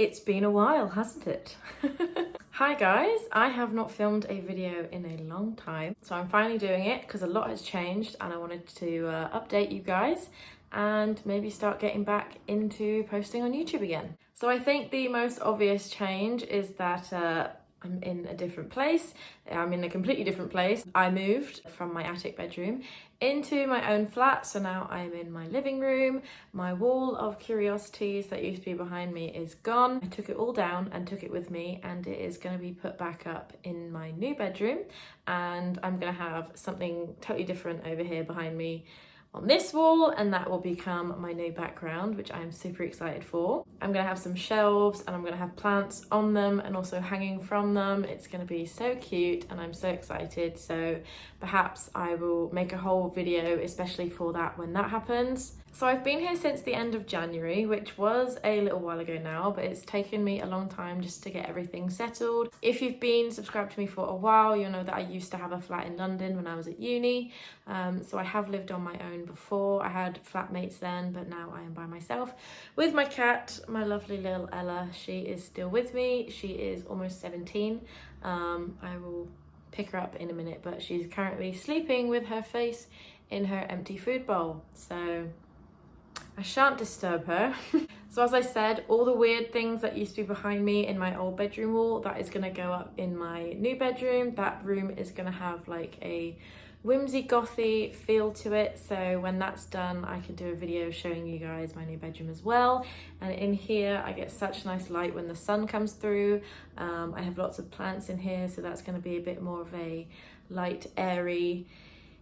It's been a while, hasn't it? Hi guys, I have not filmed a video in a long time, so I'm finally doing it because a lot has changed and I wanted to update you guys and maybe start getting back into posting on YouTube again. So I think the most obvious change is that I'm in a different place. I'm in a completely different place. I moved from my attic bedroom into my own flat, so now I'm in my living room. My wall of curiosities that used to be behind me is gone. I took it all down and took it with me, and it is going to be put back up in my new bedroom, and I'm going to have something totally different over here behind me on this wall, and that will become my new background, which I'm super excited for. I'm gonna have some shelves and I'm gonna have plants on them and also hanging from them. It's gonna be so cute and I'm so excited, so perhaps I will make a whole video especially for that when that happens. So I've been here since the end of January, which was a little while ago now, but it's taken me a long time just to get everything settled. If you've been subscribed to me for a while, you'll know that I used to have a flat in London when I was at uni. So I have lived on my own before. I had flatmates then, but now I am by myself with my cat, my lovely little Ella. She is still with me. She is almost 17. I will pick her up in a minute, but she's currently sleeping with her face in her empty food bowl. So I shan't disturb her. So as I said, all the weird things that used to be behind me in my old bedroom wall, that is going to go up in my new bedroom. That room is going to have like a whimsy gothy feel to it, so when that's done I can do a video showing you guys my new bedroom as well. And in here I get such nice light when the sun comes through. I have lots of plants in here, so that's going to be a bit more of a light, airy,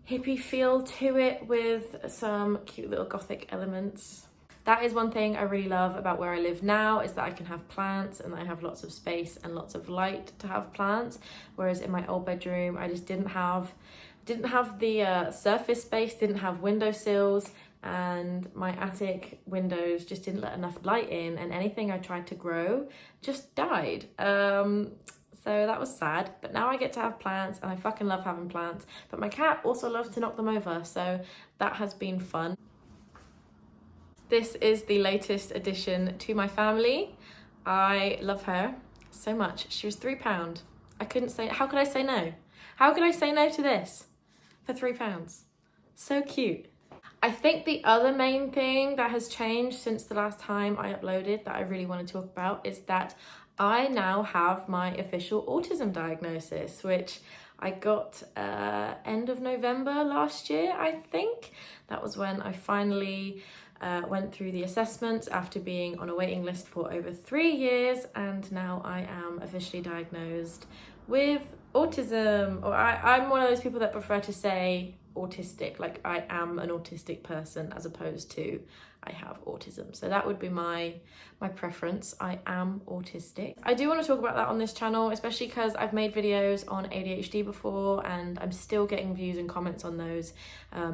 hippie feel to it with some cute little gothic elements. That is one thing I really love about where I live now, is that I can have plants and I have lots of space and lots of light to have plants, whereas in my old bedroom I just didn't have the surface space, didn't have windowsills, and my attic windows just didn't let enough light in, and anything I tried to grow just died. So that was sad, but now I get to have plants and I fucking love having plants. But my cat also loves to knock them over, so that has been fun. This is the latest addition to my family. I love her so much. She was £3. I couldn't say, how could I say no? How could I say no to this for £3? So cute. I think the other main thing that has changed since the last time I uploaded that I really want to talk about is that I now have my official autism diagnosis, which I got end of November last year, I think. That was when I finally went through the assessment after being on a waiting list for over 3 years, and now I am officially diagnosed with autism. Or I'm one of those people that prefer to say autistic, like I am an autistic person as opposed to I have autism. So that would be my preference. I am autistic. I do want to talk about that on this channel, especially because I've made videos on ADHD before and I'm still getting views and comments on those,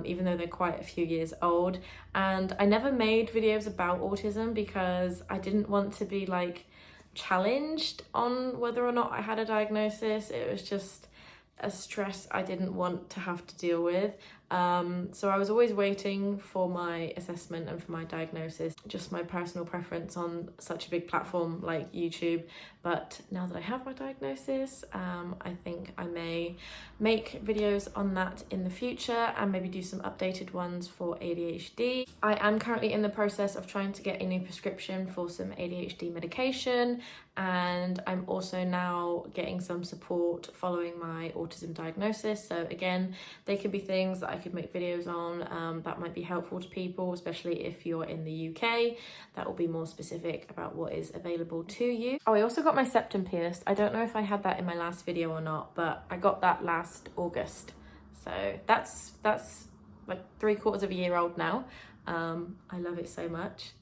even though they're quite a few years old. And I never made videos about autism because I didn't want to be like challenged on whether or not I had a diagnosis. It was just a stress I didn't want to have to deal with. So I was always waiting for my assessment and for my diagnosis, just my personal preference on such a big platform like YouTube. But now that I have my diagnosis, I think I may make videos on that in the future and maybe do some updated ones for ADHD. I am currently in the process of trying to get a new prescription for some ADHD medication, and I'm also now getting some support following my autism diagnosis. So again, they could be things that I could make videos on that might be helpful to people, especially if you're in the UK. That will be more specific about what is available to you. Oh, I also got my septum pierced. I don't know if I had that in my last video or not, but I got that last August. So that's like 3/4 of a year old now. I love it so much.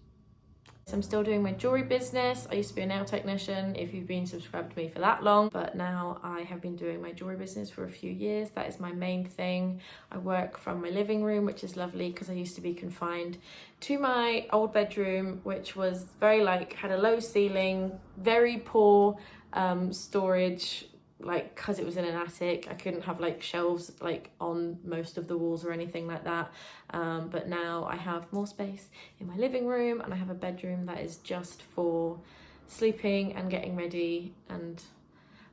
So I'm still doing my jewellery business. I used to be a nail technician, if you've been subscribed to me for that long, but now I have been doing my jewellery business for a few years. That is my main thing. I work from my living room, which is lovely because I used to be confined to my old bedroom, which was very had a low ceiling, very poor storage, like because it was in an attic. I couldn't have shelves on most of the walls or anything like that, but now I have more space in my living room, and I have a bedroom that is just for sleeping and getting ready and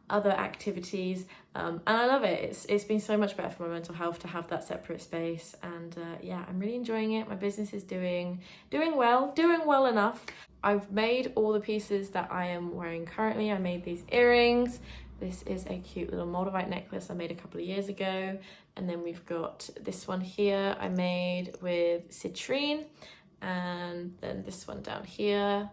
other activities, and I love it. It's been so much better for my mental health to have that separate space, and yeah, I'm really enjoying it. My business is doing well enough. I've made all the pieces that I am wearing currently. I made these earrings. This is a cute little moldavite necklace I made a couple of years ago, and then we've got this one here I made with citrine, and then this one down here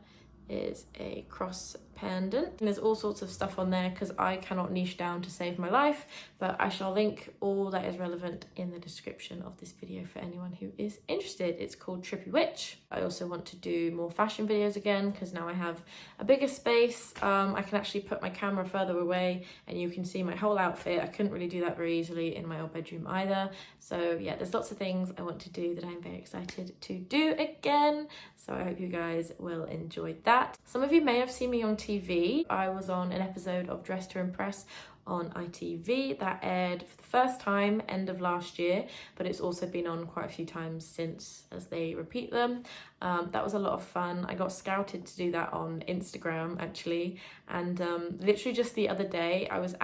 is a cross pendant. And there's all sorts of stuff on there because I cannot niche down to save my life, but I shall link all that is relevant in the description of this video for anyone who is interested. It's called Trippy Witch. I also want to do more fashion videos again because now I have a bigger space. I can actually put my camera further away and you can see my whole outfit. I couldn't really do that very easily in my old bedroom either. So yeah, there's lots of things I want to do that I'm very excited to do again. So I hope you guys will enjoy that. Some of you may have seen me on TV. I was on an episode of Dress to Impress on ITV that aired for the first time end of last year, but it's also been on quite a few times since as they repeat them. That was a lot of fun. I got scouted to do that on Instagram actually, and literally just the other day I was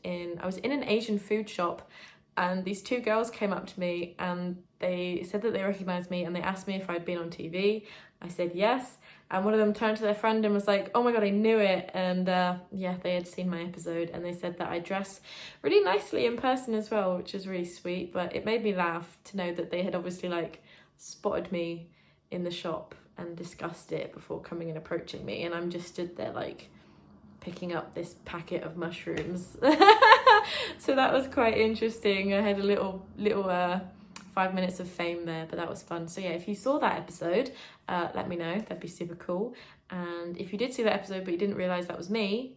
in an Asian food shop, and these two girls came up to me and they said that they recognized me and they asked me if I'd been on TV. I said yes, and one of them turned to their friend and was like, oh my god, I knew it. And yeah, they had seen my episode and they said that I dress really nicely in person as well, which is really sweet. But it made me laugh to know that they had obviously like spotted me in the shop and discussed it before coming and approaching me, and I'm just stood there like picking up this packet of mushrooms. So that was quite interesting. I had a little 5 minutes of fame there, but that was fun. So yeah, if you saw that episode, let me know. That'd be super cool. And if you did see that episode but you didn't realise that was me,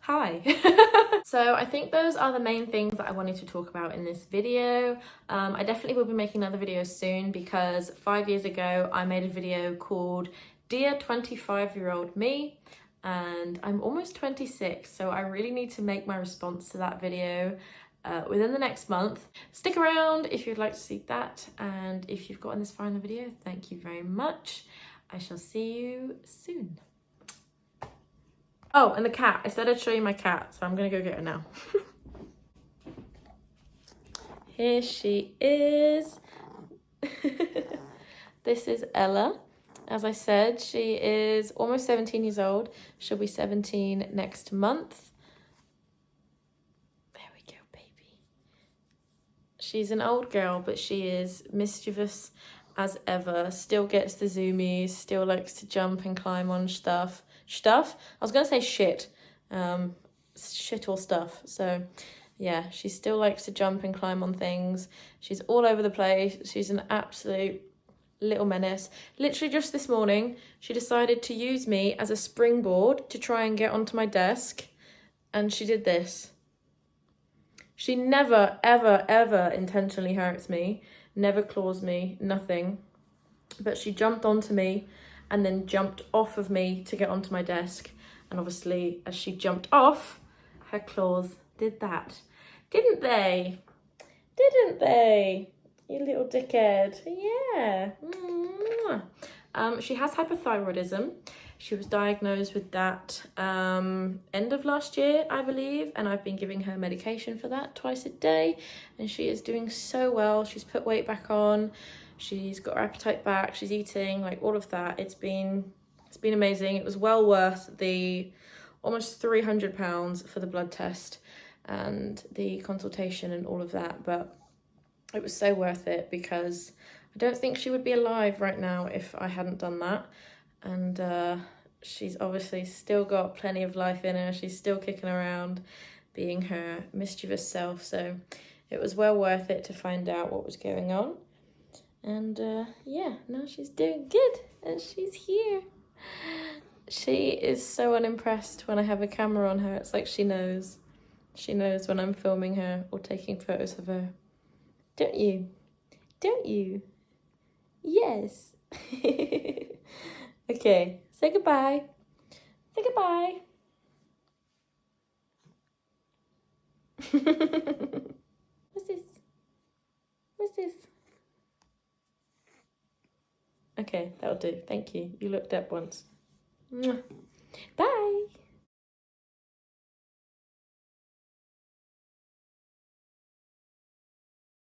hi. So I think those are the main things that I wanted to talk about in this video. I definitely will be making another video soon because 5 years ago I made a video called Dear 25-year-old Me, and I'm almost 26, so I really need to make my response to that video within the next month. Stick around if you'd like to see that, and if you've gotten this far in the video, thank you very much. I shall see you soon. Oh, and the cat. I said I'd show you my cat, so I'm gonna go get her now. Here she is. This is Ella. As I said, she is almost 17 years old. She'll be 17 next month. There we go, baby. She's an old girl, but she is mischievous as ever. Still gets the zoomies, still likes to jump and climb on stuff. I was gonna say shit. Shit or stuff. So yeah, she still likes to jump and climb on things. She's all over the place. She's an absolute little menace. Literally just this morning, she decided to use me as a springboard to try and get onto my desk, and she did this. She never, ever, ever intentionally hurts me, never claws me, nothing. But she jumped onto me and then jumped off of me to get onto my desk. And obviously, as she jumped off, her claws did that. Didn't they? Didn't they? You little dickhead. Yeah. She has hypothyroidism. She was diagnosed with that end of last year, I believe, and I've been giving her medication for that twice a day, and she is doing so well. She's put weight back on. She's got her appetite back. She's eating, like all of that. It's been amazing. It was well worth the almost £300 for the blood test and the consultation and all of that, but it was so worth it because I don't think she would be alive right now if I hadn't done that. And she's obviously still got plenty of life in her. She's still kicking around, being her mischievous self. So it was well worth it to find out what was going on. And yeah, now she's doing good and she's here. She is so unimpressed when I have a camera on her. It's like she knows. She knows when I'm filming her or taking photos of her. Don't you? Don't you? Yes. Okay, say goodbye. Say goodbye. What's this? What's this? Okay, that'll do. Thank you. You looked up once. Mwah.